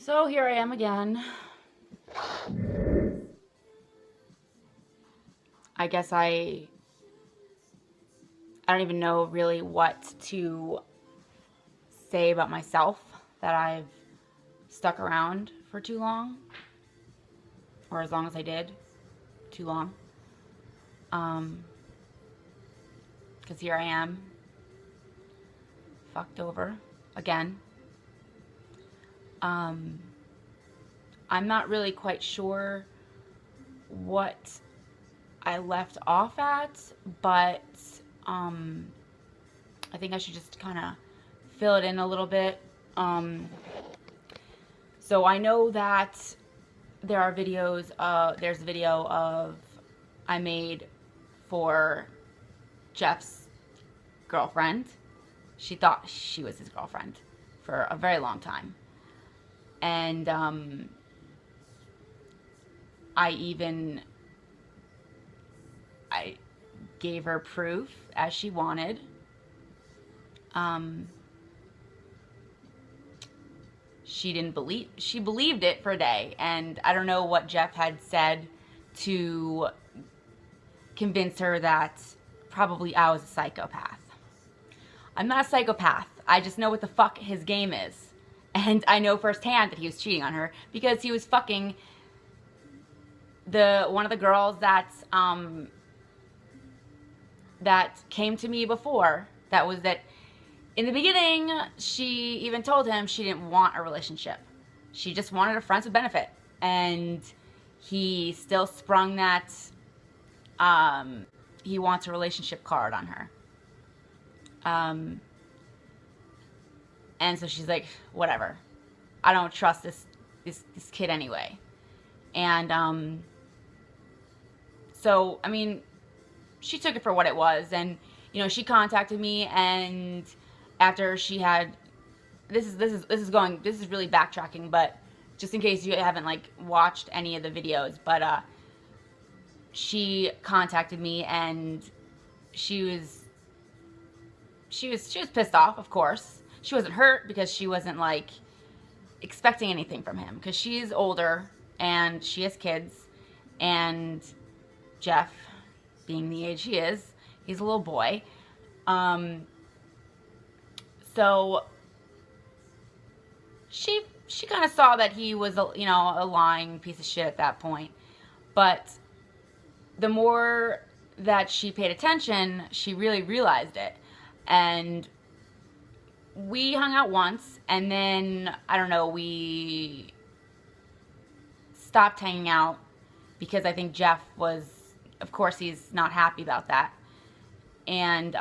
So here I am again. I guess I don't even know really what to say about myself that I've stuck around for too long, or as long as I did, too long. Because here I am, fucked over again. Um, I'm not really quite sure what I left off at, but um, I think I should just kind of fill it in a little bit. So I know that there are videos. There's a video of I made for Jeff's girlfriend. She thought she was his girlfriend for a very long time, and I even I gave her proof as she wanted. Um, she believed it for a day, and I don't know what Jeff had said to convince her that probably I was a psychopath. I'm not a psychopath. I just know what the fuck his game is. And I know firsthand that he was cheating on her because he was fucking the one of the girls that came to me before. That in the beginning, she even told him she didn't want a relationship. She just wanted a friends with benefit. And he still sprung that he wants a relationship card on her. And so she's like, whatever. I don't trust this kid anyway. And so I mean, she took it for what it was, and she contacted me, and after she had this is really backtracking, but just in case you haven't like watched any of the videos, but she contacted me, and she was pissed off, of course. She wasn't hurt because she wasn't like expecting anything from him, because she's older and she has kids, and Jeff, being the age he is, he's a little boy. So she kind of saw that he was a lying piece of shit at that point. But the more that she paid attention, she really realized it. And we hung out once, and then I don't know, we stopped hanging out because I think Jeff was, of course, he's not happy about that. And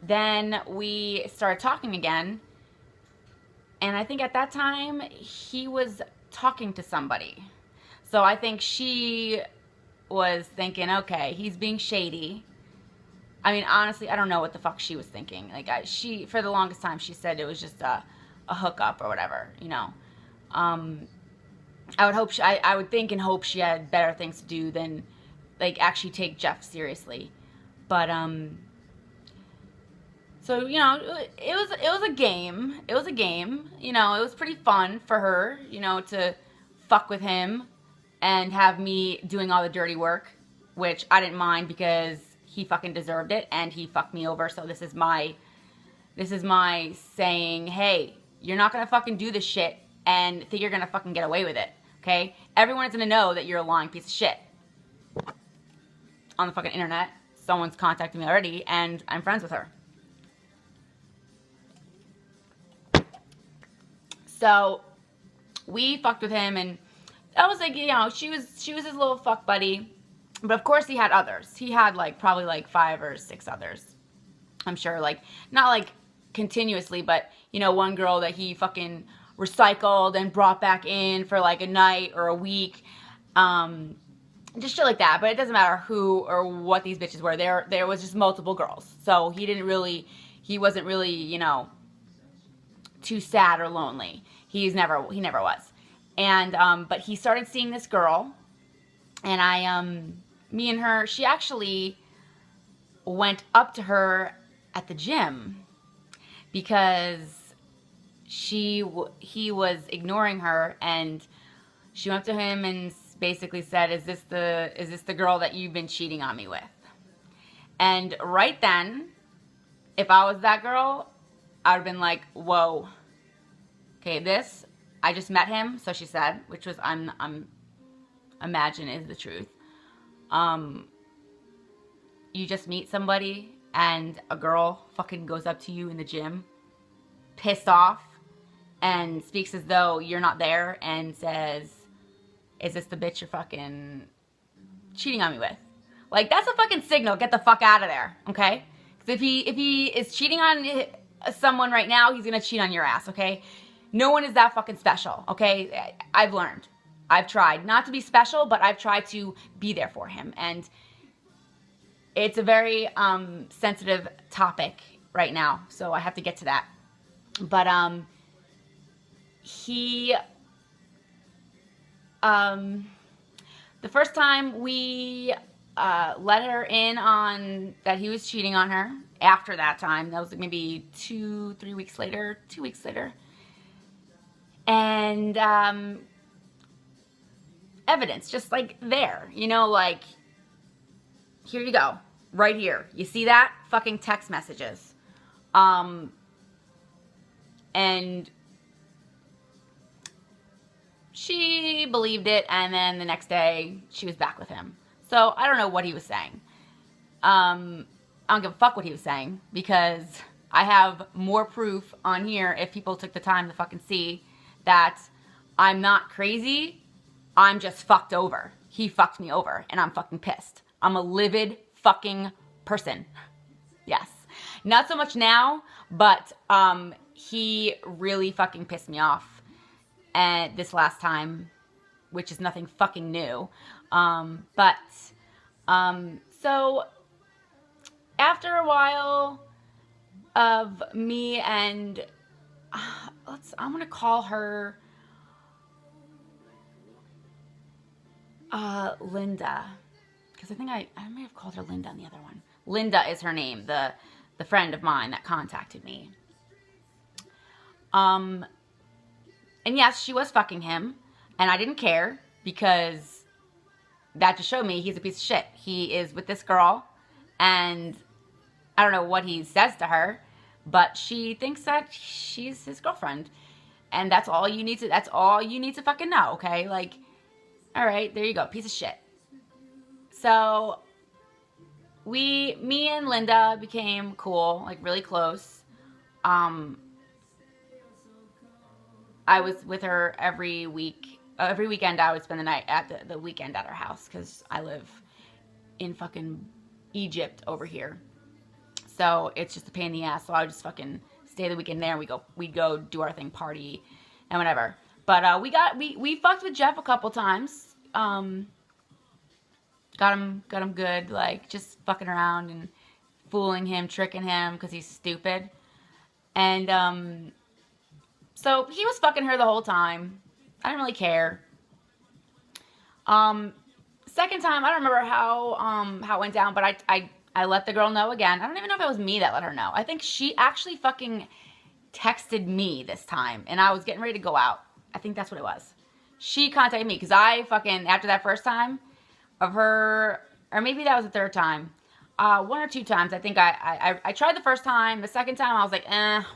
then we started talking again, and I think at that time he was talking to somebody. So I think she was thinking, okay, he's being shady. I mean, honestly, I don't know what the fuck she was thinking. Like, she, for the longest time, she said it was just a hookup or whatever, I would think and hope she had better things to do than, like, actually take Jeff seriously. But, so, it was a game. It was a game. It was pretty fun for her, to fuck with him and have me doing all the dirty work, which I didn't mind because he fucking deserved it and he fucked me over. So this is my saying, hey, you're not gonna fucking do this shit and think you're gonna fucking get away with it, okay? Everyone is gonna know that you're a lying piece of shit. On the fucking internet, someone's contacted me already and I'm friends with her. So we fucked with him, and that was like, she was his little fuck buddy. But of course he had others. He had like probably like 5 or 6 others. I'm sure, like, not like continuously, but one girl that he fucking recycled and brought back in for like a night or a week. Just shit like that. But it doesn't matter who or what these bitches were. There was just multiple girls. So he wasn't really, too sad or lonely. He never was. And but he started seeing this girl, and me and her, she actually went up to her at the gym because he was ignoring her, and she went up to him and basically said, is this the girl that you've been cheating on me with? And right then, if I was that girl, I would have been like, whoa. Okay, I just met him, so she said, which was, I'm imagine is the truth. You just meet somebody and a girl fucking goes up to you in the gym, pissed off, and speaks as though you're not there and says, is this the bitch you're fucking cheating on me with? Like, that's a fucking signal. Get the fuck out of there, okay? Because if he is cheating on someone right now, he's gonna cheat on your ass, okay? No one is that fucking special, okay? I've learned. I've tried not to be special, but I've tried to be there for him. And it's a very sensitive topic right now, so I have to get to that. But the first time we let her in on that he was cheating on her, after that time, that was like maybe 2 weeks later, and evidence just like there, you know, like, here you go, right here, you see that? Fucking text messages. And she believed it, and then the next day she was back with him. So I don't know what he was saying. I don't give a fuck what he was saying, because I have more proof on here if people took the time to fucking see that I'm not crazy. I'm just fucked over. He fucked me over, and I'm fucking pissed. I'm a livid fucking person. Yes. Not so much now, but he really fucking pissed me off and this last time, which is nothing fucking new. So after a while of me and I'm gonna call her Linda, because I think I may have called her Linda on the other one. Linda is her name, the friend of mine that contacted me. And yes, she was fucking him, and I didn't care, because that just showed me he's a piece of shit. He is with this girl, and I don't know what he says to her, but she thinks that she's his girlfriend, and that's all you need to fucking know, okay? Like, all right, there you go, piece of shit. So me and Linda became cool, like really close. I was with her every week. Every weekend I would spend the night at the weekend at her house, because I live in fucking Egypt over here. So it's just a pain in the ass. So I would just fucking stay the weekend there. We'd go do our thing, party, and whatever. But we fucked with Jeff a couple times. Got him good, like just fucking around and fooling him, tricking him, because he's stupid. And so he was fucking her the whole time. I didn't really care. Second time, I don't remember how it went down, but I let the girl know again. I don't even know if it was me that let her know. I think she actually fucking texted me this time, and I was getting ready to go out. I think that's what it was. She contacted me, because I fucking, after that first time of her, or maybe that was the third time, 1 or 2 times, I think I tried the first time. The second time, I was like,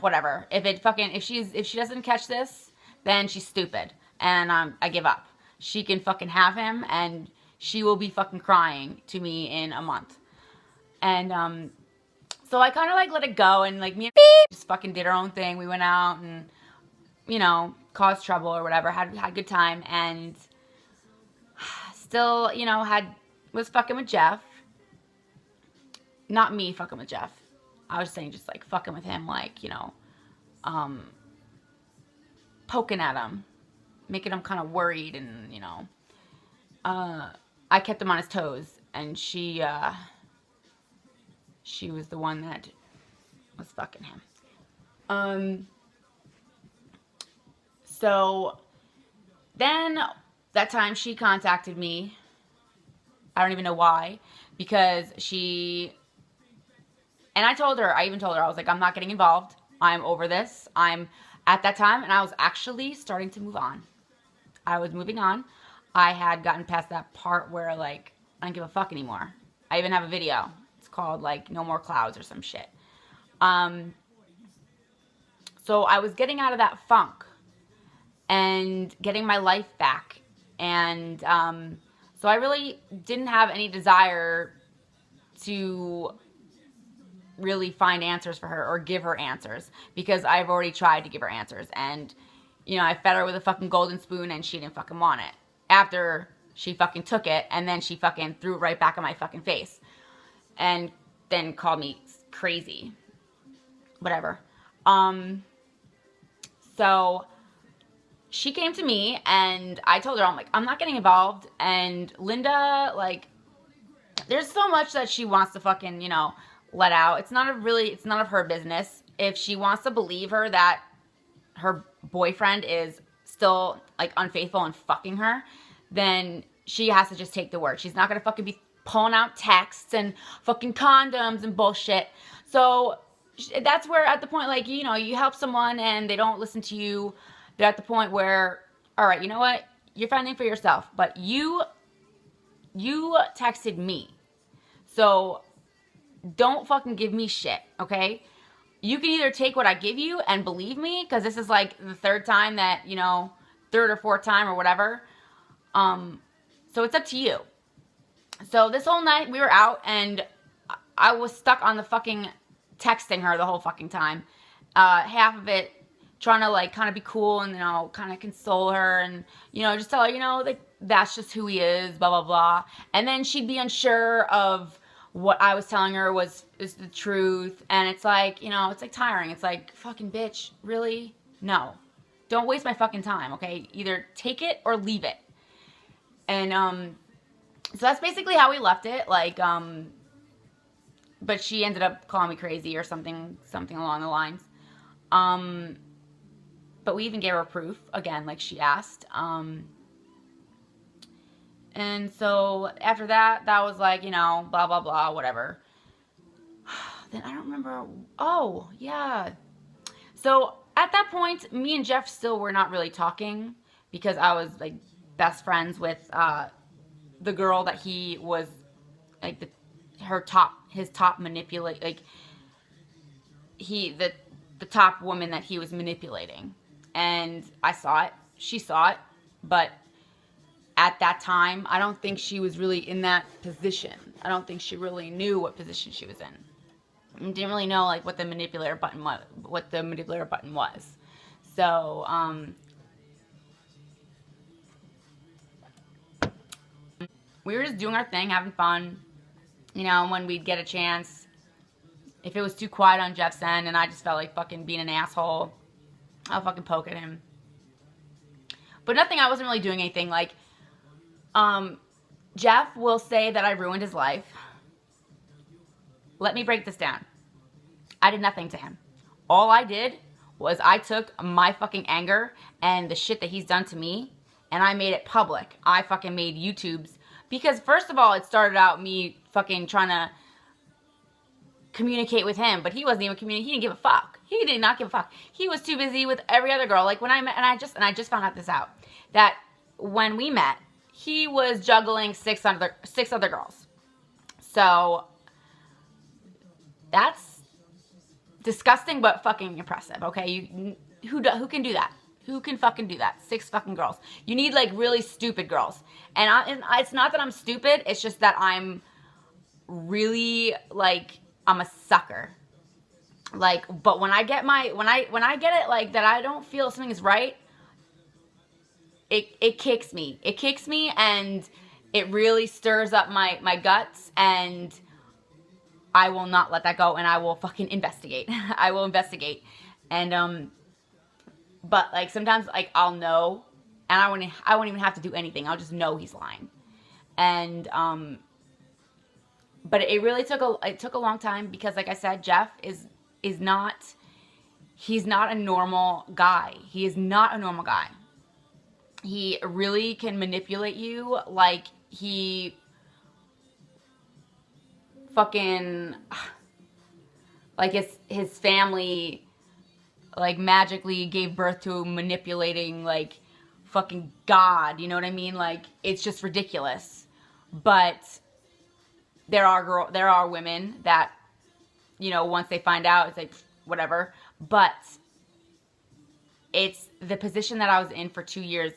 whatever. If she doesn't catch this, then she's stupid, and I give up. She can fucking have him, and she will be fucking crying to me in a month. And so I kind of like let it go, and like me and just fucking did our own thing. We went out and, you know, caused trouble or whatever. Had a good time, and still, you know, was fucking with Jeff. Not me fucking with Jeff. I was saying just like fucking with him, like, you know, poking at him, making him kind of worried, and, you know, I kept him on his toes, and she was the one that was fucking him. So then that time she contacted me. I don't even know why, because and I even told her, I was like, I'm not getting involved. I'm over this. at that time, and I was actually starting to move on. I was moving on. I had gotten past that part where, like, I don't give a fuck anymore. I even have a video. It's called, like, No More Clouds or some shit. Um, so I was getting out of that funk and getting my life back. And so I really didn't have any desire to really find answers for her or give her answers, because I've already tried to give her answers. And, you know, I fed her with a fucking golden spoon and she didn't fucking want it. After she fucking took it, and then she fucking threw it right back in my fucking face. And then called me crazy. Whatever. So she came to me and I told her, I'm like, I'm not getting involved. And Linda, like, there's so much that she wants to fucking, you know, let out. It's none of her business. If she wants to believe her that her boyfriend is still, like, unfaithful and fucking her, then she has to just take the word. She's not gonna fucking be pulling out texts and fucking condoms and bullshit. So that's where, at the point, like, you know, you help someone and they don't listen to you, they're at the point where, all right, you know what? You're finding for yourself, but you texted me. So don't fucking give me shit, okay? You can either take what I give you and believe me, because this is like the third time that, you know, third or fourth time or whatever. So it's up to you. So this whole night we were out and I was stuck on the fucking texting her the whole fucking time. Half of it trying to, like, kind of be cool and, you know, kind of console her and, you know, just tell her, you know, that that's just who he is, blah, blah, blah. And then she'd be unsure of what I was telling her is the truth. And it's like, you know, it's like tiring. It's like, fucking bitch, really? No. Don't waste my fucking time, okay? Either take it or leave it. And, so that's basically how we left it. Like, but she ended up calling me crazy or something along the lines. But we even gave her proof, again, like she asked. And so after that was like, you know, blah, blah, blah, whatever. Then I don't remember. Oh, yeah. So at that point, me and Jeff still were not really talking, because I was, like, best friends with the girl that he was, like, his top manipulate, like, the top woman that he was manipulating. And I saw it, she saw it, but at that time, I don't think she was really in that position. I don't think she really knew what position she was in. And didn't really know, like, what the manipulator button was. So, we were just doing our thing, having fun. You know, when we'd get a chance, if it was too quiet on Jeff's end and I just felt like fucking being an asshole, I'll fucking poke at him. But nothing, I wasn't really doing anything. Like, Jeff will say that I ruined his life. Let me break this down. I did nothing to him. All I did was I took my fucking anger and the shit that he's done to me, and I made it public. I fucking made YouTubes. Because first of all, it started out me fucking trying to communicate with him, but he wasn't even communicating. He didn't give a fuck. He did not give a fuck. He was too busy with every other girl. Like, when I met, and I just found out this out, that when we met, he was juggling six other girls. So that's disgusting, but fucking impressive. Okay, who can do that? Who can fucking do that? 6 fucking girls. You need, like, really stupid girls. And it's not that I'm stupid. It's just that I'm really, like, I'm a sucker. Like, but when I get when I get it, like, that I don't feel something is right, it kicks me. It kicks me, and it really stirs up my guts, and I will not let that go, and I will fucking investigate. I will investigate. And but, like, sometimes, like, I'll know, and I won't even have to do anything. I'll just know he's lying. And but it really took a long time, because, like I said, Jeff is not, he's not a normal guy. He is not a normal guy. He really can manipulate you, like, he fucking, like, his family, like magically gave birth to a manipulating like fucking God, you know what I mean? Like it's just ridiculous. But there are women that, you know, once they find out, it's like whatever. But it's the position that I was in for 2 years.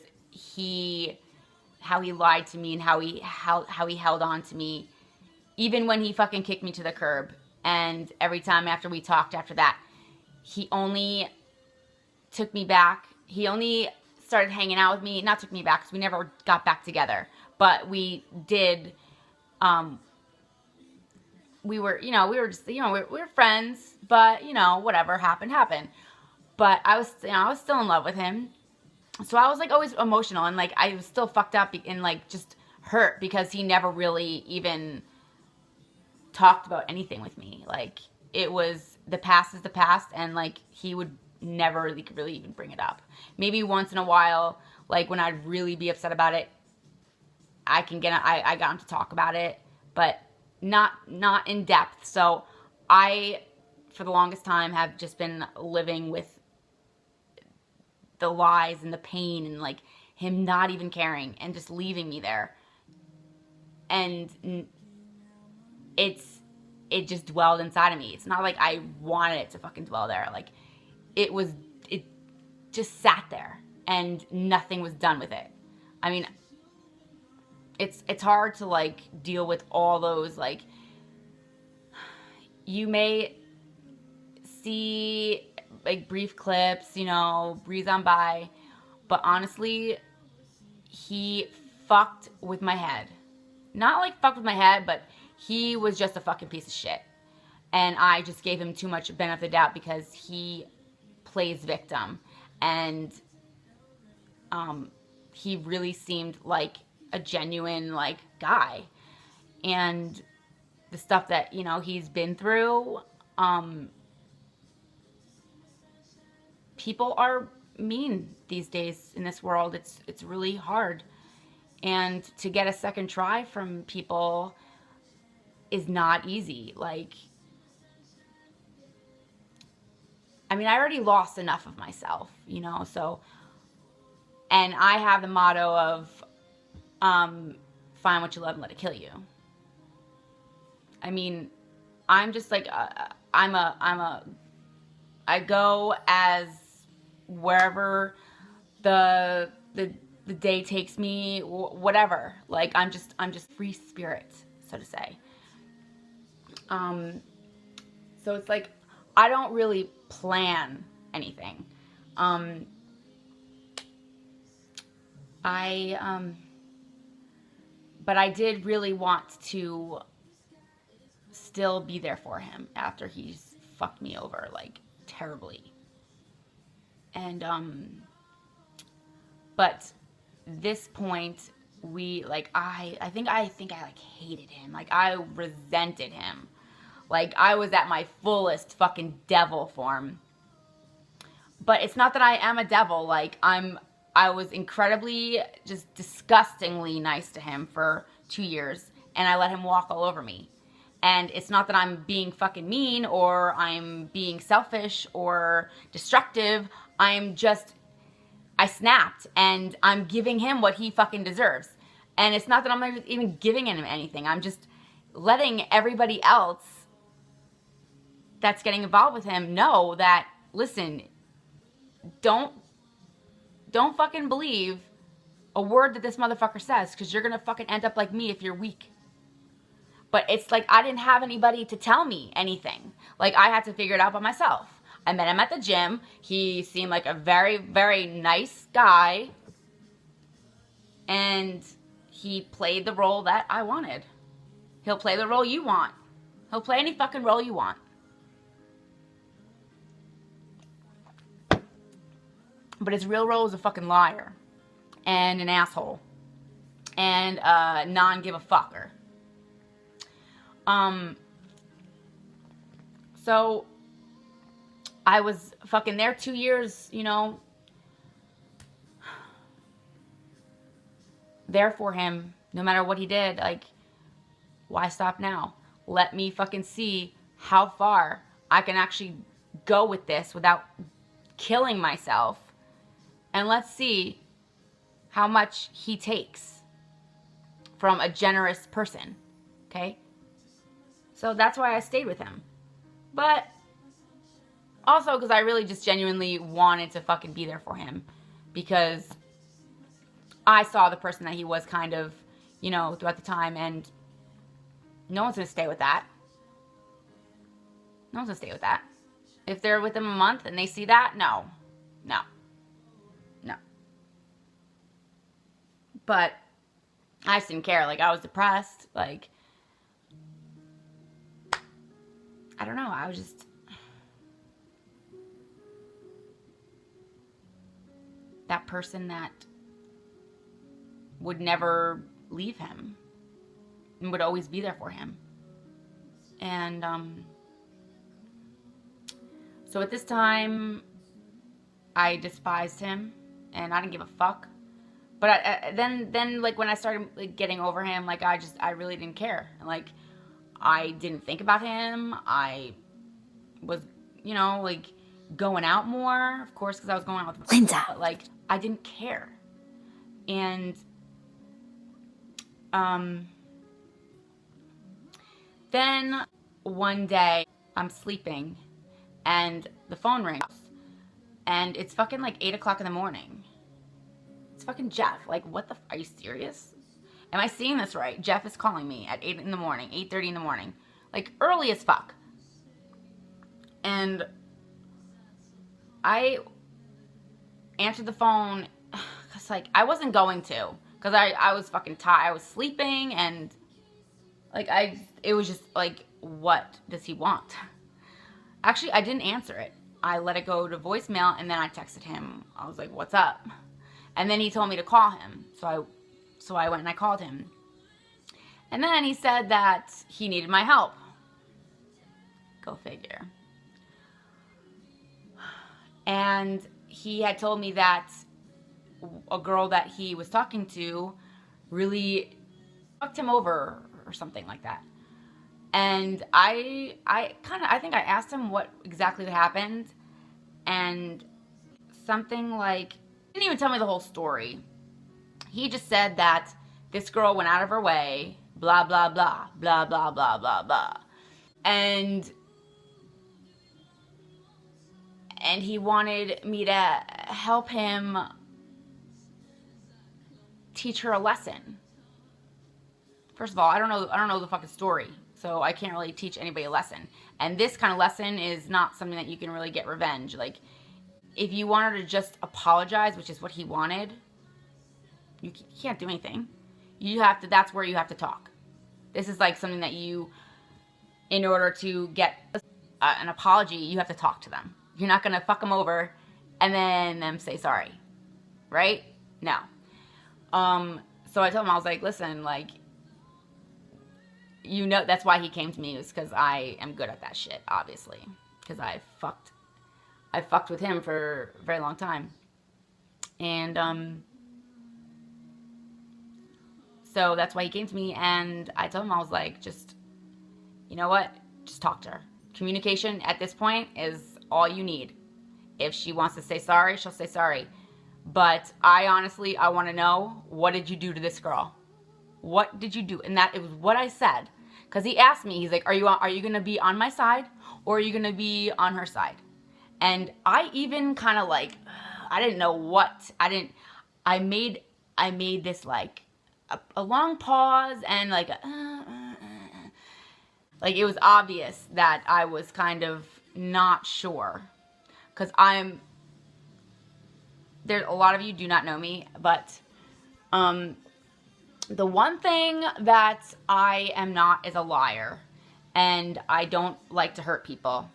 How he lied to me and how he held on to me, even when he fucking kicked me to the curb. And every time after we talked after that, he only took me back. He only started hanging out with me. Not took me back because we never got back together. But we did. We were just, we were friends. But whatever happened. But I was still in love with him. So I was like always emotional, and like I was still fucked up and like just hurt because he never really even talked about anything with me. Like it was, the past is the past, and like he would never really even bring it up. Maybe once in a while, like when I'd really be upset about it, I got him to talk about it, but not in depth. So I, for the longest time, have just been living with the lies and the pain and like him not even caring and just leaving me there. And it just dwelled inside of me. It's not like I wanted it to fucking dwell there. Like it just sat there and nothing was done with it. I mean, it's hard to like deal with all those, like, you may see like brief clips, breeze on by, but honestly, he fucked with my head. Not like fucked with my head, but he was just a fucking piece of shit. And I just gave him too much benefit of the doubt because he plays victim. And he really seemed like a genuine like guy. And the stuff that, he's been through, people are mean these days in this world. It's really hard. And to get a second try from people is not easy. Like, I mean, I already lost enough of myself, so, and I have the motto of, find what you love and let it kill you. I mean, I'm just like, I go as wherever the day takes me, whatever. Like, I'm just free spirit, so to say. So it's like, I don't really plan anything. But I did really want to still be there for him after he's fucked me over, like, terribly. And, but this point, I think I like hated him. Like, I resented him. Like, I was at my fullest fucking devil form. But it's not that I am a devil. Like, I was incredibly, just disgustingly nice to him for 2 years. And I let him walk all over me. And it's not that I'm being fucking mean or I'm being selfish or destructive. I snapped and I'm giving him what he fucking deserves. And it's not that I'm not even giving him anything. I'm just letting everybody else that's getting involved with him know that, listen, don't fucking believe a word that this motherfucker says, because you're gonna fucking end up like me if you're weak. But it's like, I didn't have anybody to tell me anything. Like, I had to figure it out by myself. I met him at the gym. He seemed like a very, very nice guy. And he played the role that I wanted. He'll play the role you want. He'll play any fucking role you want. But his real role is a fucking liar. And an asshole. And a non-give-a-fucker. So I was fucking there 2 years, there for him, no matter what he did. Like, why stop now? Let me fucking see how far I can actually go with this without killing myself, and let's see how much he takes from a generous person, okay? So that's why I stayed with him. But also because I really just genuinely wanted to fucking be there for him, because I saw the person that he was kind of, you know, throughout the time, and no one's gonna stay with that. No one's gonna stay with that. If they're with him a month and they see that, no. But I just didn't care. Like, I was depressed. Like, I don't know. I was just... that person that would never leave him and would always be there for him. And, so at this time, I despised him, and I didn't give a fuck. But then, like, when I started, like, getting over him, like, I really didn't care. Like, I didn't think about him. I was, you know, like, going out more, of course, because I was going out with Linda. But, like, I didn't care. And, then one day, I'm sleeping, and the phone rings, and it's fucking, like, 8 o'clock in the morning. It's fucking Jeff. Like, what the are you serious? Am I seeing this right? Jeff is calling me at 8 in the morning, 8:30 in the morning. Like, early as fuck. And I answered the phone, because, like, I wasn't going to. Because I was fucking tired. I was sleeping, and, like, it was just, like, what does he want? Actually, I didn't answer it. I let it go to voicemail, and then I texted him. I was like, what's up? And then he told me to call him. So I went and I called him. And then he said that he needed my help. Go figure. And he had told me that a girl that he was talking to really fucked him over or something like that. And I think I asked him what exactly happened, and something like, he didn't even tell me the whole story. He just said that this girl went out of her way, blah, blah, blah, blah, blah, blah, blah, blah. And he wanted me to help him teach her a lesson. First of all, I don't know the fucking story, so I can't really teach anybody a lesson. And this kind of lesson is not something that you can really get revenge. Like, if you want her to just apologize, which is what he wanted, you can't do anything. You have to, that's where you have to talk. This is like something that you, in order to get an apology, you have to talk to them. You're not going to fuck them over and then them say sorry. Right? No. So I told him, I was like, listen, like, you know, that's why he came to me, was because I am good at that shit, obviously. Because I fucked with him for a very long time. And, so that's why he came to me, and I told him, I was like, just, you know what? Just talk to her. Communication at this point is all you need. If she wants to say sorry, she'll say sorry. But I honestly, I want to know, what did you do to this girl? What did you do? And it was what I said. Because he asked me, he's like, are you going to be on my side, or are you going to be on her side? And I even kind of like, I didn't know what, I made this like a long pause, and like, like it was obvious that I was kind of not sure. Because there's a lot of you do not know me, but the one thing that I am not is a liar, and I don't like to hurt people.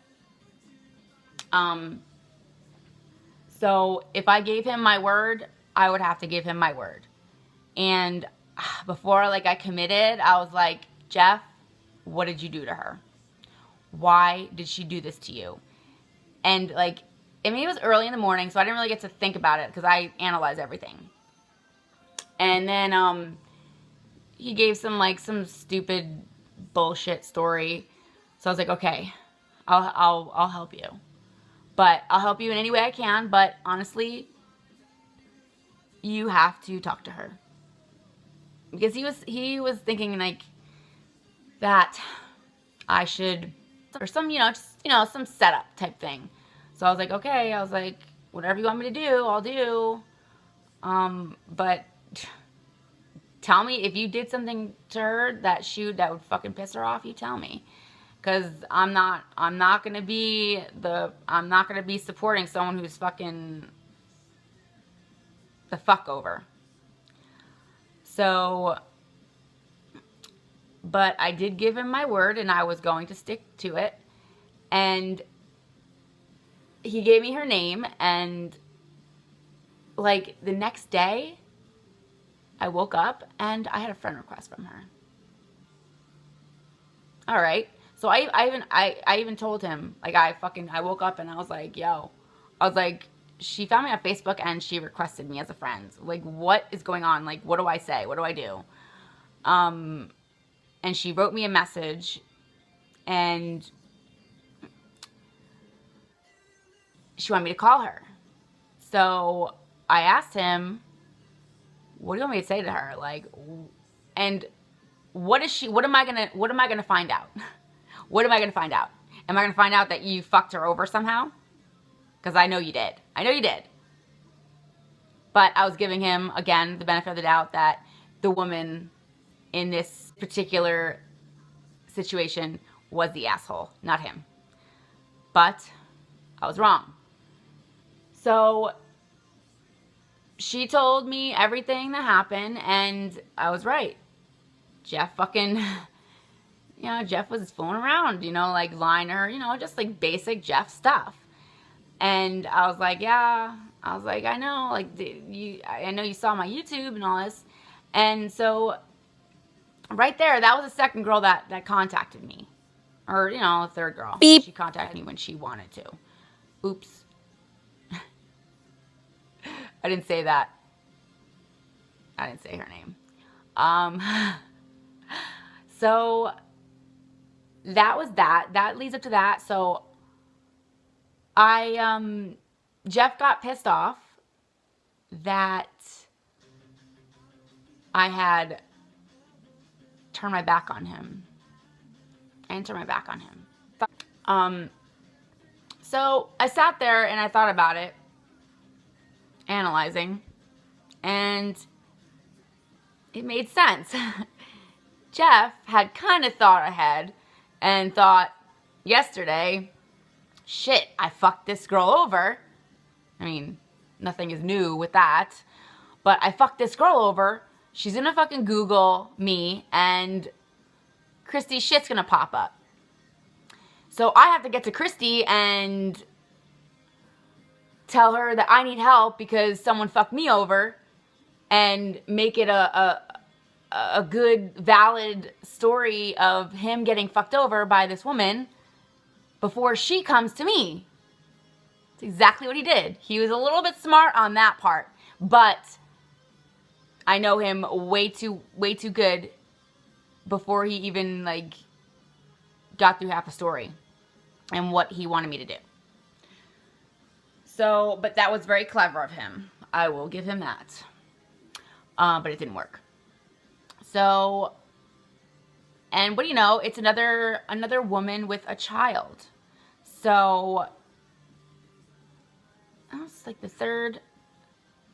So if I gave him my word, I would have to give him my word. And before like I committed, I was like, Jeff, what did you do to her? Why did she do this to you? And like, I mean, it was early in the morning, so I didn't really get to think about it because I analyze everything. And then he gave some stupid bullshit story. So I was like, okay, I'll help you. But I'll help you in any way I can. But honestly, you have to talk to her. Because he was thinking like that I should, or some, just, some setup type thing. So I was like, okay. I was like, whatever you want me to do, I'll do. But tell me if you did something to her that would fucking piss her off, you tell me. Cause I'm not gonna be supporting someone who's fucking the fuck over. So, but I did give him my word and I was going to stick to it. And he gave me her name, and like the next day I woke up and I had a friend request from her. All right. So I even told him, like, I woke up and I was like, yo, I was like, she found me on Facebook and she requested me as a friend. Like, what is going on? Like, what do I say? What do I do? And she wrote me a message, and she wanted me to call her. So I asked him, what do you want me to say to her? Like, and what am I gonna find out? What am I gonna find out? Am I gonna find out that you fucked her over somehow? Because I know you did. I know you did. But I was giving him, again, the benefit of the doubt that the woman in this particular situation was the asshole, not him. But I was wrong. So she told me everything that happened, and I was right. Jeff fucking, Jeff was fooling around, like lying to her, just like basic Jeff stuff. And I was like, yeah. I was like, I know, like, I know you saw my YouTube and all this. And so right there, that was the second girl that contacted me. Or, a third girl. Beep. She contacted me when she wanted to. Oops. I didn't say that. I didn't say her name. So that was that. That leads up to that. So Jeff got pissed off that I had turned my back on him. I didn't turn my back on him. So I sat there and I thought about it, analyzing, and it made sense. Jeff had kind of thought ahead and thought yesterday, shit, I fucked this girl over. I mean, nothing is new with that. But I fucked this girl over. She's gonna fucking Google me and Christy's shit's gonna pop up. So I have to get to Christy and tell her that I need help because someone fucked me over, and make it a good, valid story of him getting fucked over by this woman before she comes to me. It's exactly what he did. He was a little bit smart on that part, but I know him way too good before he even, like, got through half a story and what he wanted me to do. So, but that was very clever of him. I will give him that. But it didn't work. So, and what do you know? It's another woman with a child. So, it's like the third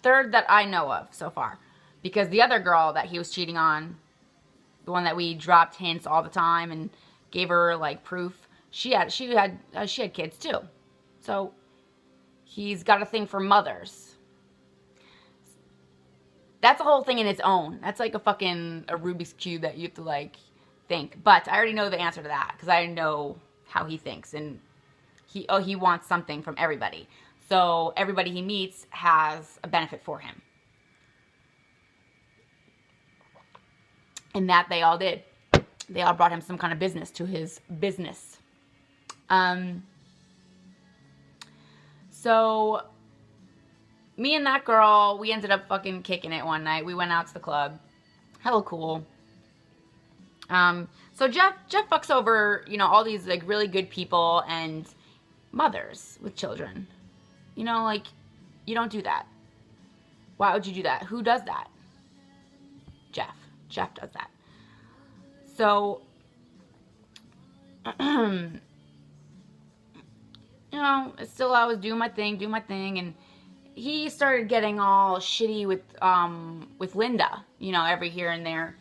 that I know of so far. Because the other girl that he was cheating on, the one that we dropped hints all the time and gave her like proof, she had kids too. So he's got a thing for mothers. That's a whole thing in its own. That's like a Rubik's Cube that you have to like think. But I already know the answer to that because I know how he thinks, and he wants something from everybody. So everybody he meets has a benefit for him. And that they all did. They all brought him some kind of business to his business. So me and that girl, we ended up fucking kicking it one night. We went out to the club. Hella cool. So Jeff fucks over, all these like really good people, and mothers with children. You know, like, you don't do that. Why would you do that? Who does that? Jeff. Jeff does that. So, you know, still I was doing my thing, and he started getting all shitty with Linda, you know, every here and there.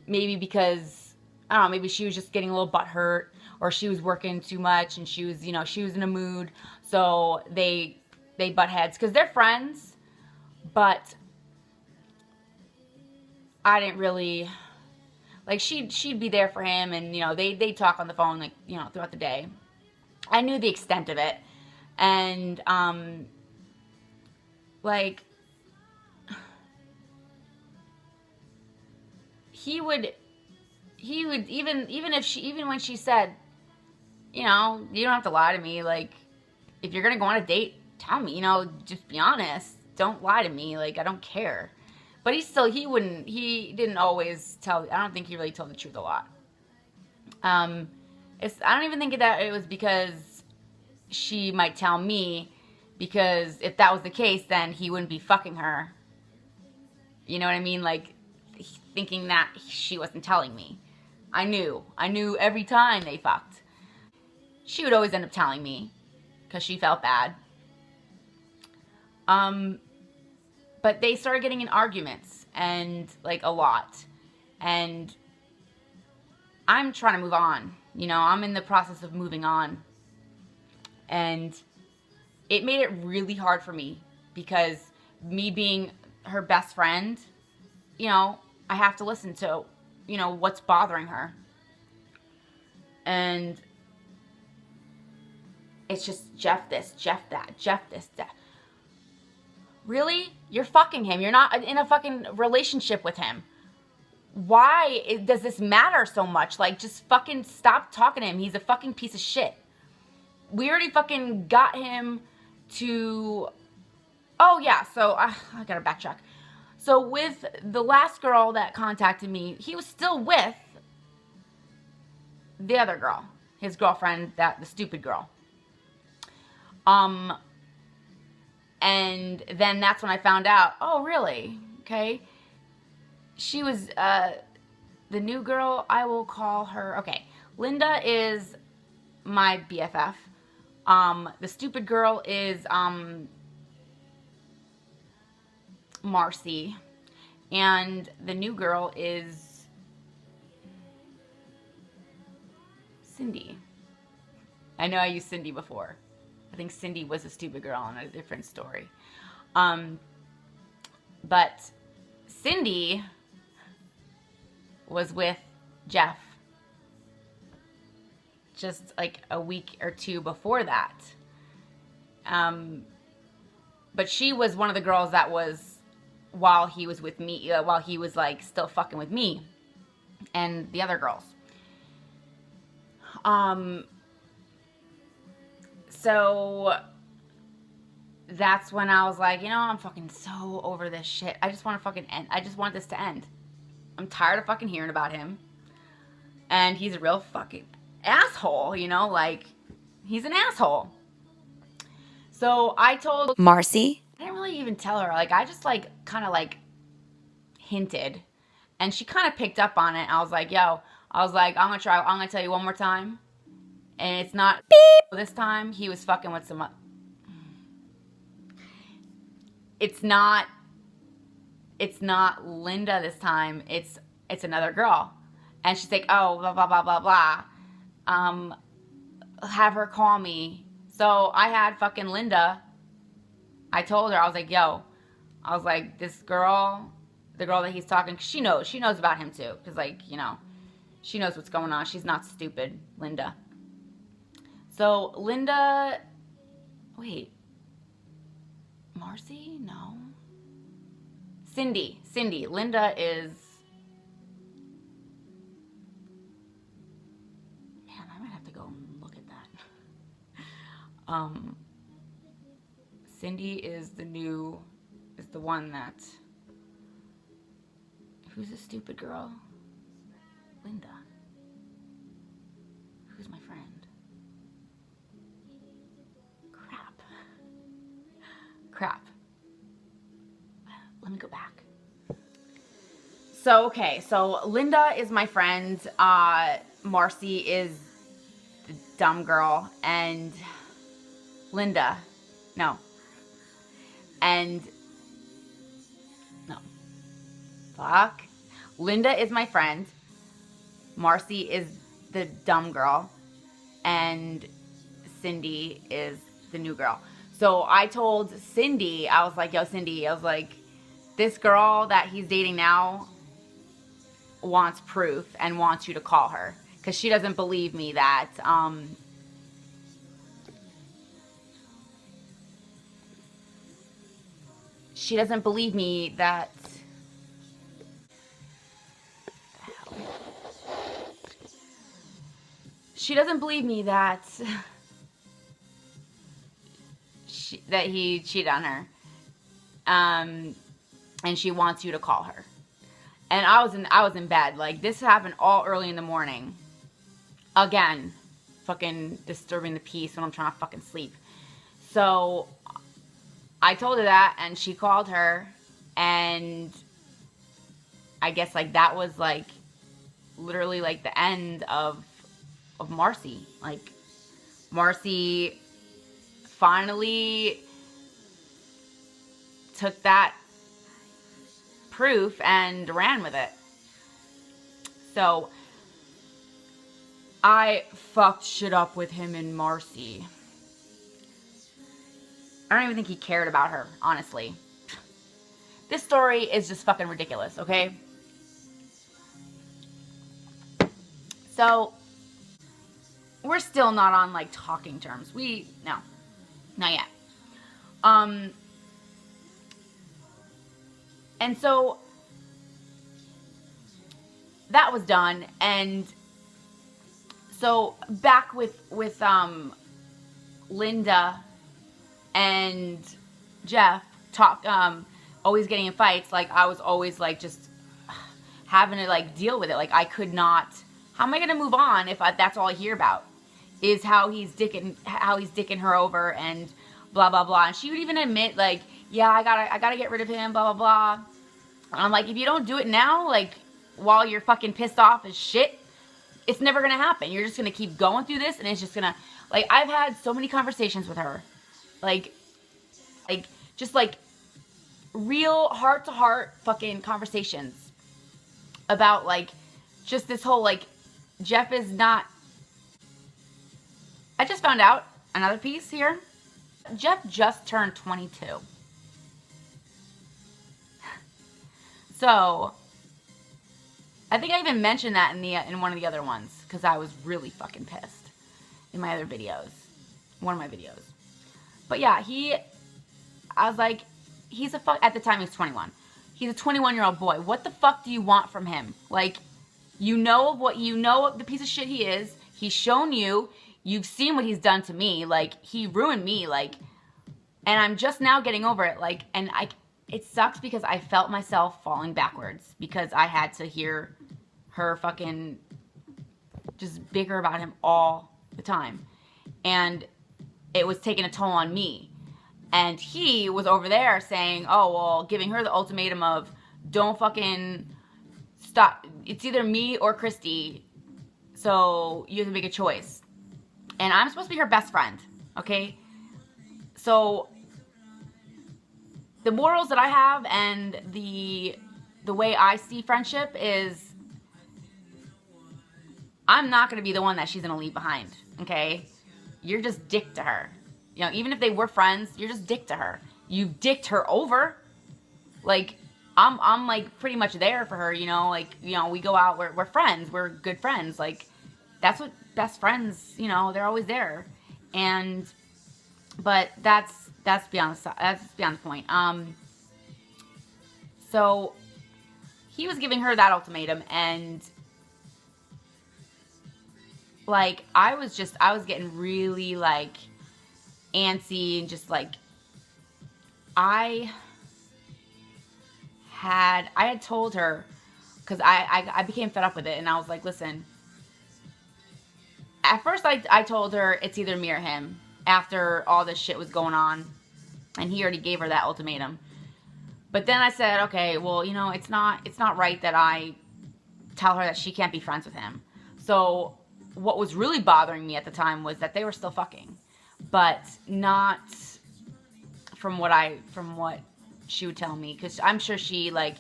Maybe because, I don't know, maybe she was just getting a little butthurt, or she was working too much, and she was, you know, she was in a mood, so they butt heads, because they're friends, but I didn't really, like, she'd be there for him, and, you know, they talk on the phone, like, you know, throughout the day. I knew the extent of it, and, like, he would even when she said, you know, you don't have to lie to me, like, if you're gonna go on a date, tell me, you know, just be honest, don't lie to me, like, I don't care. But he didn't always tell, I don't think he really told the truth a lot. I don't even think that it was because she might tell me, because if that was the case, then he wouldn't be fucking her. You know what I mean? Like, thinking that she wasn't telling me. I knew every time they fucked. She would always end up telling me, because she felt bad. But they started getting in arguments, and, like, a lot. And I'm trying to move on. You know, I'm in the process of moving on. And it made it really hard for me, because me being her best friend, you know, I have to listen to, you know, what's bothering her. And it's just Jeff this, Jeff that, Jeff this, that. Really? You're fucking him. You're not in a fucking relationship with him. Why does this matter so much? Like, just fucking stop talking to him. He's a fucking piece of shit. We already fucking got him to... Oh, yeah, so I gotta backtrack. So with the last girl that contacted me, he was still with the other girl. His girlfriend, the stupid girl. And then that's when I found out, oh, really? Okay. She was, the new girl, I will call her, okay. Linda is my BFF. The stupid girl is, Marcy. And the new girl is Cindy. I know I used Cindy before. I think Cindy was a stupid girl in a different story. But Cindy was with Jeff just like a week or two before that. But she was one of the girls that was while he was with me, while he was like still fucking with me and the other girls. So that's when I was like, you know, I'm fucking so over this shit. I just want to fucking end. I just want this to end. I'm tired of fucking hearing about him. And he's a real fucking asshole, you know, like, he's an asshole. So I told Marcy. I didn't really even tell her. Like, I just, like, kind of, like, hinted. And she kind of picked up on it. I was like, I'm going to tell you one more time. And it's not beep. This time, he was fucking with some... It's not Linda this time. It's another girl. And she's like, oh, blah, blah, blah, blah, blah. Have her call me. So I had fucking Linda. I told her, I was like, this girl, the girl that he's talking, she knows about him too. Because, like, you know, she knows what's going on. She's not stupid, Linda. So Linda, wait, Marcy? No. Cindy. Linda is, man, I might have to go and look at that. Cindy is the one that, who's the stupid girl? Linda. Who's my friend? crap. Let me go back. So, okay, so Linda is my friend. Marcy is the dumb girl. And Linda, no. And, no. Fuck. Linda is my friend. Marcy is the dumb girl. And Cindy is the new girl. So I told Cindy, I was like, yo, Cindy, I was like, this girl that he's dating now wants proof and wants you to call her. Because she doesn't believe me that, she doesn't believe me that, she doesn't believe me that, that he cheated on her. And she wants you to call her. And I was in bed. Like, this happened all early in the morning. Again, fucking disturbing the peace when I'm trying to fucking sleep. So I told her that, and she called her, and I guess, like, that was, like, literally, like, the end of Marcy. Like, Marcy finally took that proof and ran with it. So I fucked shit up with him and Marcy. I don't even think he cared about her, honestly. This story is just fucking ridiculous, okay? So we're still not on, like, talking terms. No, not yet. And so that was done, and so back with Linda and Jeff always getting in fights. Like, I was always, like, just having to, like, deal with it. Like, I could not. How am I gonna move on if that's all I hear about is how he's dicking her over and blah blah blah. And she would even admit, like, yeah, I gotta get rid of him, blah blah blah. And I'm like, if you don't do it now, like, while you're fucking pissed off as shit, it's never gonna happen. You're just gonna keep going through this, and it's just gonna, like, I've had so many conversations with her, like, just, like, real heart-to-heart fucking conversations about, like, just this whole, like, Jeff is not, I just found out another piece here. Jeff just turned 22. So, I think I even mentioned that in one of the other ones, because I was really fucking pissed in my other videos, one of my videos. But yeah, I was like, at the time he was 21. He's a 21-year-old boy. What the fuck do you want from him? Like, you know the piece of shit he is. He's shown you. You've seen what he's done to me. Like, he ruined me. Like, and I'm just now getting over it. Like, and it sucks because I felt myself falling backwards because I had to hear her fucking just bicker about him all the time. And it was taking a toll on me. And he was over there saying, oh, well, giving her the ultimatum of, don't fucking stop. It's either me or Christy. So you have to make a choice. And I'm supposed to be her best friend, okay? So the morals that I have and the way I see friendship is, I'm not going to be the one that she's going to leave behind, okay? You're just dick to her. You know, even if they were friends, you're just dick to her. You've dicked her over. Like, I'm like pretty much there for her, you know, like, you know, we go out, we're friends, we're good friends. Like, that's what best friends, you know, they're always there. And, but that's beyond the point. So he was giving her that ultimatum, and like, I was getting really, like, antsy, and just, like, I had told her, because I became fed up with it, and I was like, listen, at first I told her it's either me or him, after all this shit was going on, And he already gave her that ultimatum. But then I said, okay, well, you know, it's not right that I tell her that she can't be friends with him. So what was really bothering me at the time was that they were still fucking, but not from what she would tell me, because I'm sure she, like,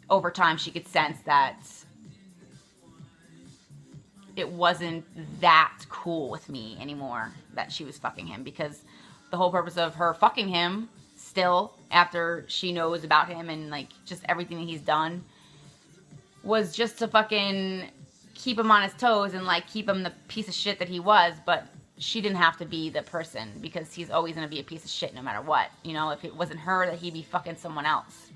over time she could sense that it wasn't that cool with me anymore that she was fucking him, because the whole purpose of her fucking him still after she knows about him and, like, just everything that he's done was just to fucking keep him on his toes and, like, keep him the piece of shit that he was. But she didn't have to be the person, because he's always going to be a piece of shit no matter what. You know, if it wasn't her, that he'd be fucking someone else.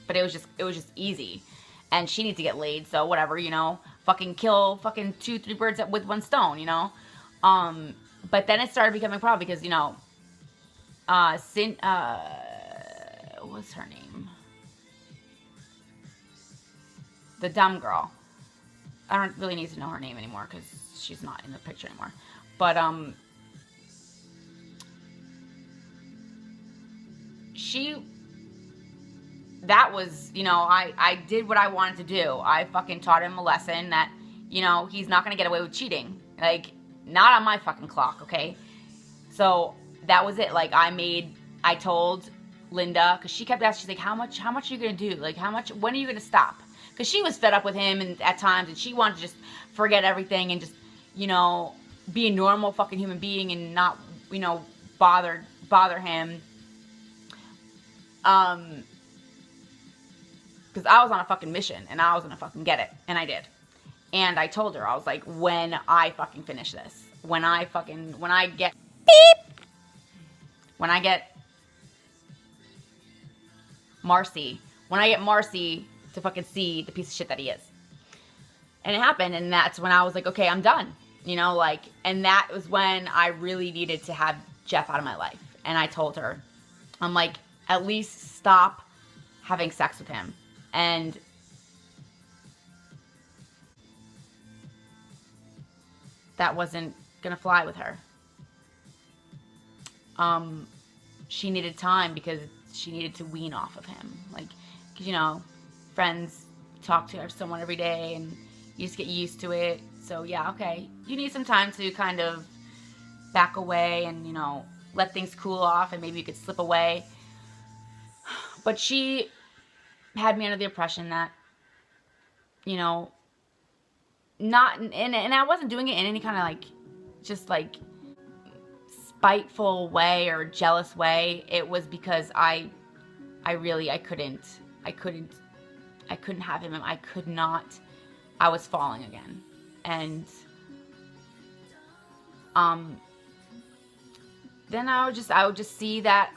But it was just easy. And she needs to get laid, so whatever, you know. Fucking kill fucking 2-3 birds with one stone, you know. But then it started becoming a problem because, you know, what's her name? The dumb girl. I don't really need to know her name anymore because she's not in the picture anymore. But, that was, you know, I did what I wanted to do. I fucking taught him a lesson that, you know, he's not going to get away with cheating. Like, not on my fucking clock, okay? So, that was it. Like, I told Linda, because she kept asking, she's like, how much are you going to do? Like, when are you going to stop? Because she was fed up with him and at times, and she wanted to just forget everything and just, you know, be a normal fucking human being and not, you know, bother him. Because I was on a fucking mission and I was gonna fucking get it, and I did. And I told her, I was like, when I fucking finish this, when I get Marcy to fucking see the piece of shit that he is. And it happened, and that's when I was like, okay, I'm done. You know, like, and that was when I really needed to have Jeff out of my life. And I told her, I'm like, at least stop having sex with him. And that wasn't gonna fly with her. She needed time because she needed to wean off of him. Like, cause, you know, friends talk to someone every day and you just get used to it. So yeah, okay, you need some time to kind of back away and, you know, let things cool off, and maybe you could slip away. But she had me under the impression that, you know, not, and I wasn't doing it in any kind of, like, just, like, spiteful way or jealous way. It was because I couldn't have him. I could not. I was falling again. And then I would just see that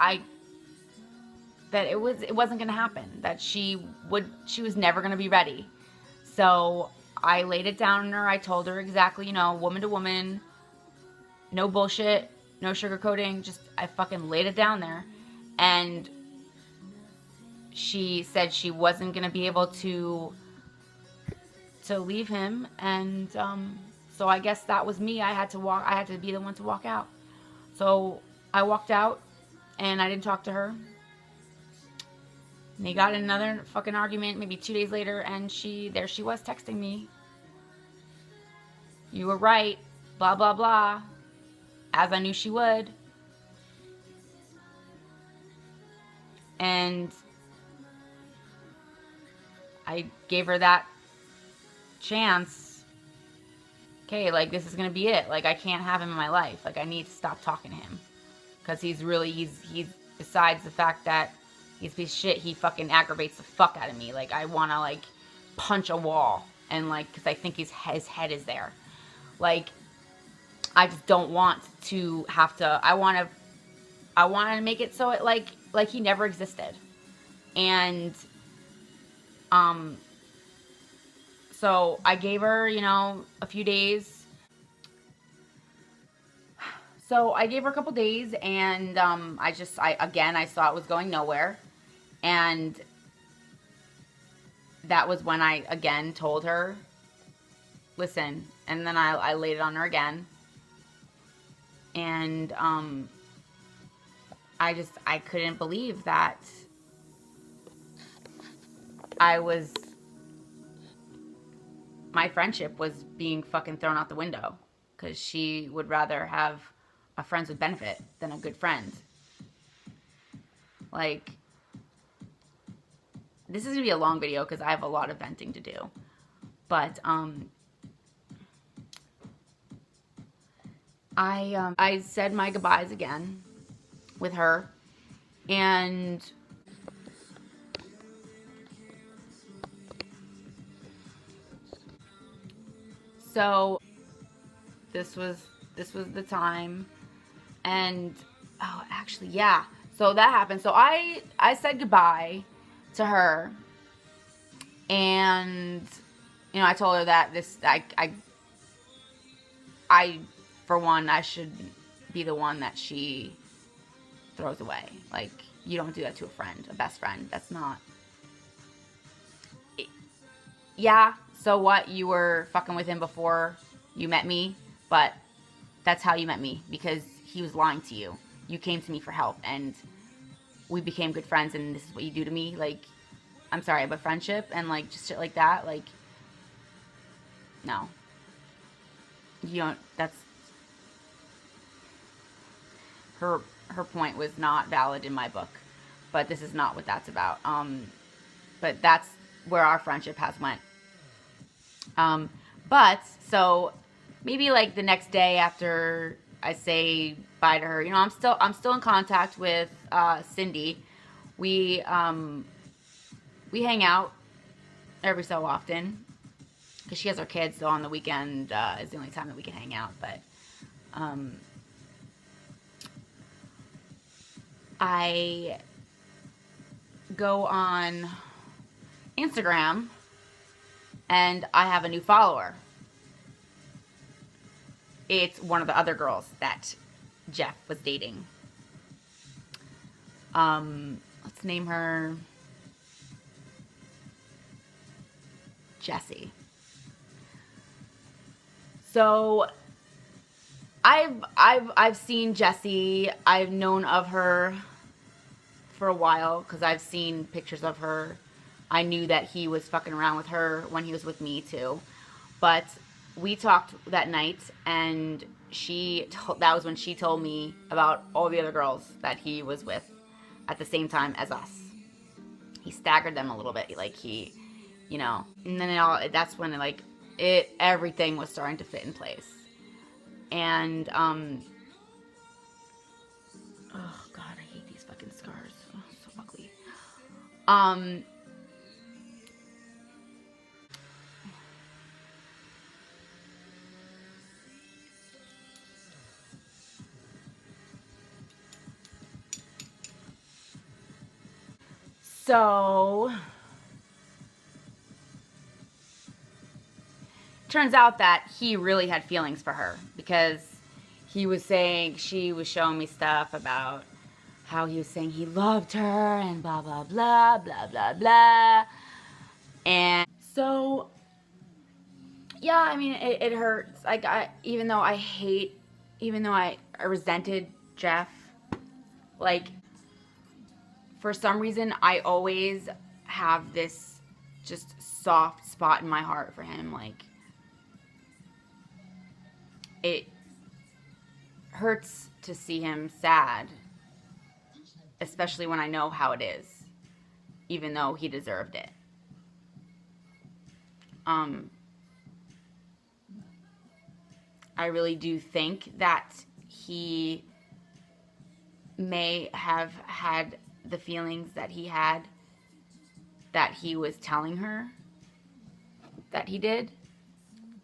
it wasn't gonna happen. That she was never gonna be ready. So I laid it down on her. I told her exactly, you know, woman to woman, no bullshit, no sugarcoating. Just, I fucking laid it down there. And she said she wasn't gonna be able to leave him, and so I guess that was me. I had to be the one to walk out. So I walked out, and I didn't talk to her. And they got in another fucking argument maybe 2 days later, and there she was texting me, "You were right, blah blah blah," as I knew she would. And I gave her that chance. Okay, like, this is gonna be it. Like, I can't have him in my life. Like, I need to stop talking to him, because he's besides the fact that he's a piece of shit, he fucking aggravates the fuck out of me. Like, I want to, like, punch a wall, and, like, because I think his head is there. Like, I just don't want to have to. I want to make it so it like he never existed. And so I gave her, you know, a few days. So I gave her a couple days, and I saw it was going nowhere. And that was when I again told her, listen, and then I laid it on her again. And I couldn't believe that I was, my friendship was being fucking thrown out the window because she would rather have a friends with benefit than a good friend. Like, this is gonna be a long video because I have a lot of venting to do. But I said my goodbyes again with her, and so this was the time. And oh, actually, yeah. So that happened. So I said goodbye to her, and I told her that I for one, I should be the one that she throws away. Like, you don't do that to a friend, a best friend. That's not. Yeah, so what? You were fucking with him before you met me, but that's how you met me because he was lying to you. You came to me for help, and we became good friends, and this is what you do to me. Like, I'm sorry, but friendship and like just shit like that, like, no. You don't. That's her point was not valid in my book, but this is not what that's about. But that's where our friendship has went. But so maybe like the next day after I say bye to her, I'm still in contact with Cindy. We hang out every so often because she has her kids, so on the weekend is the only time that we can hang out. But I go on Instagram and I have a new follower. It's one of the other girls that Jeff was dating. Let's name her Jessie. So I've seen Jessie. I've known of her for a while because I've seen pictures of her. I knew that he was fucking around with her when he was with me too. But we talked that night, and that was when she told me about all the other girls that he was with at the same time as us. He staggered them a little bit, like and then that's when everything was starting to fit in place. And oh god, I hate these fucking scars. Oh, so ugly. So turns out that he really had feelings for her because he was saying, she was showing me stuff about how he was saying he loved her and blah, blah, blah, blah, blah, blah. And so, yeah, I mean, it hurts. Like, even though I resented Jeff, like, for some reason, I always have this just soft spot in my heart for him. Like, it hurts to see him sad, especially when I know how it is, even though he deserved it. I really do think that he may have had the feelings that he had, that he was telling her that he did,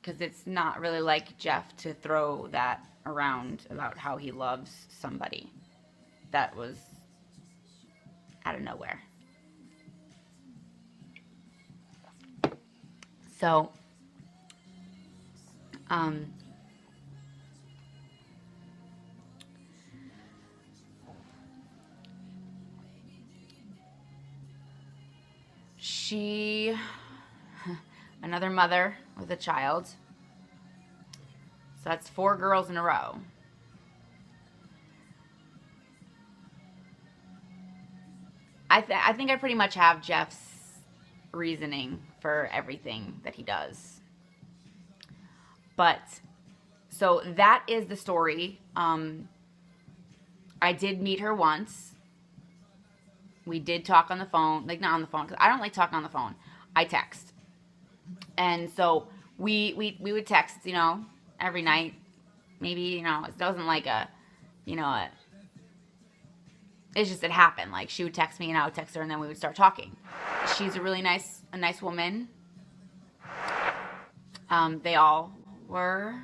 because it's not really like Jeff to throw that around about how he loves somebody. That was out of nowhere. So, she, another mother with a child. So that's 4 girls in a row. I think I pretty much have Jeff's reasoning for everything that he does. But so that is the story. I did meet her once. We did talk on the phone, like not on the phone, because I don't like talking on the phone. I text, and so we would text, every night. Maybe it wasn't like it's just it happened. Like she would text me and I would text her, and then we would start talking. She's a nice woman. They all were.